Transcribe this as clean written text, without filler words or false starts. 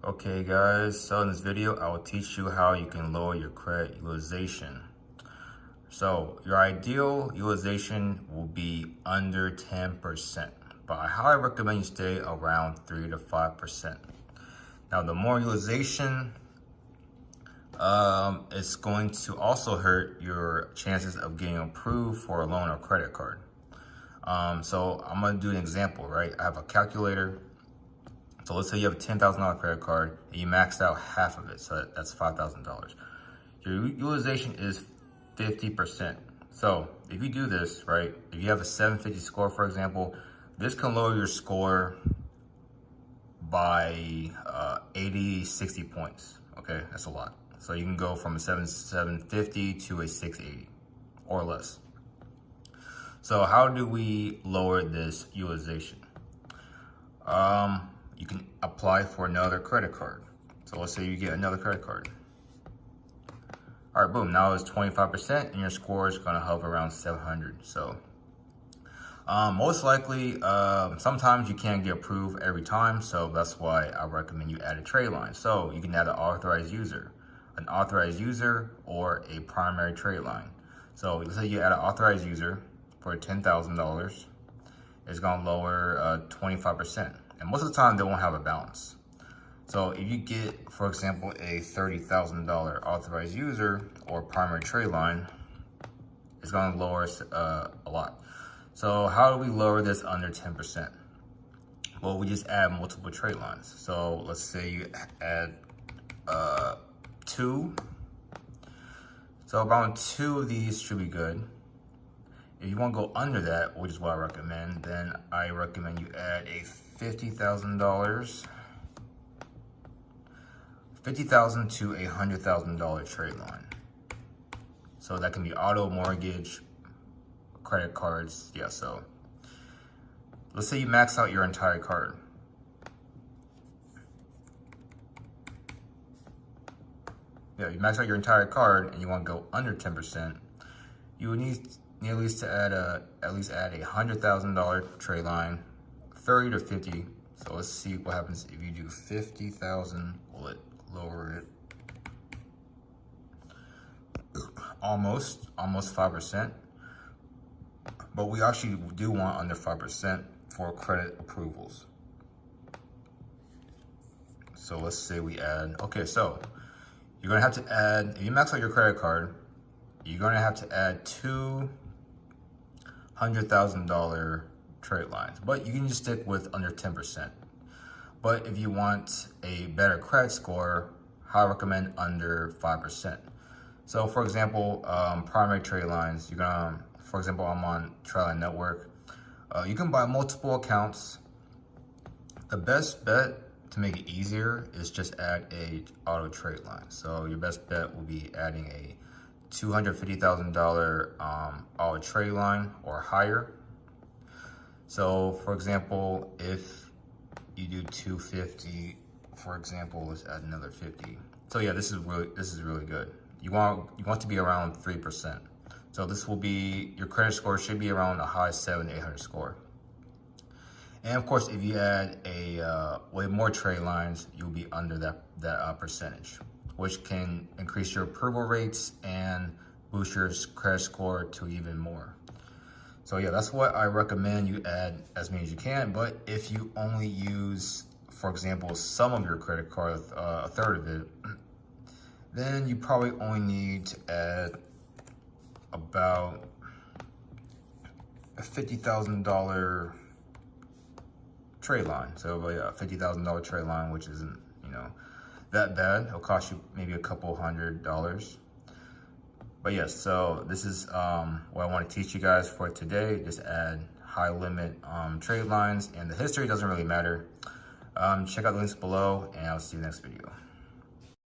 Okay guys, so in this video I will teach you how you can lower your credit utilization. So your ideal utilization will be under 10%, but I highly recommend you stay around 3 to 5%. Now the more utilization, it's going to also hurt your chances of getting approved for a loan or credit card. So I'm gonna do an example, right? I have a calculator. So let's say you have a $10,000 credit card and you maxed out half of it, so that's $5,000. Your utilization is 50%. So if you do this, right, if you have a 750 score, for example, this can lower your score by 80, 60 points, okay? That's a lot. So you can go from a 750 to a 680 or less. So how do we lower this utilization? You can apply for another credit card. So let's say you get another credit card. All right, boom, now it's 25% and your score is gonna hover around 700. So most likely, sometimes you can't get approved every time. So that's why I recommend you add a trade line. So you can add an authorized user or a primary trade line. So let's say you add an authorized user for $10,000, it's gonna lower 25%. And most of the time they won't have a balance. So if you get, for example, a $30,000 authorized user or primary trade line, it's gonna lower a lot. So how do we lower this under 10%? Well, we just add multiple trade lines. So let's say you add 2. So around 2 of these should be good. If you want to go under that, which is what I recommend, then I recommend you add a $50,000 to a $100,000 trade line. So that can be auto, mortgage, credit cards. Yeah, so let's say you max out your entire card. Yeah, you max out your entire card and you want to go under 10%, you would need at least to add a $100,000 trade line, 30 to 50. So let's see what happens if you do 50,000. Will it lower it? Almost 5%. But we actually do want under 5% for credit approvals. So let's say we add, okay, so you're gonna have to add, if you max out your credit card, you're gonna have to add 2 $100,000 trade lines, but you can just stick with under 10%. But if you want a better credit score, I recommend under 5%. So for example, primary trade lines, you're gonna, for example, I'm on Trade Line Network. You can buy multiple accounts. The best bet to make it easier is just add a auto trade line. So your best bet will be adding a $250,000 auto trade line or higher. So for example, if you do 250, for example, let's add another 50. So yeah, this is really good. You want to be around 3%. So this will be, your credit score should be around a high 700, 800 score. And of course, if you add a way more trade lines, you'll be under that percentage, which can increase your approval rates and boost your credit score to even more. So yeah, that's what I recommend. You add as many as you can, but if you only use, for example, some of your credit card, a third of it, then you probably only need to add about a $50,000 trade line. So a $50,000 trade line, which isn't, that bad. It'll cost you maybe a couple $100. But yes, so this is what I want to teach you guys for today. Just add high limit trade lines, and the history doesn't really matter. Check out the links below, and I'll see you next video.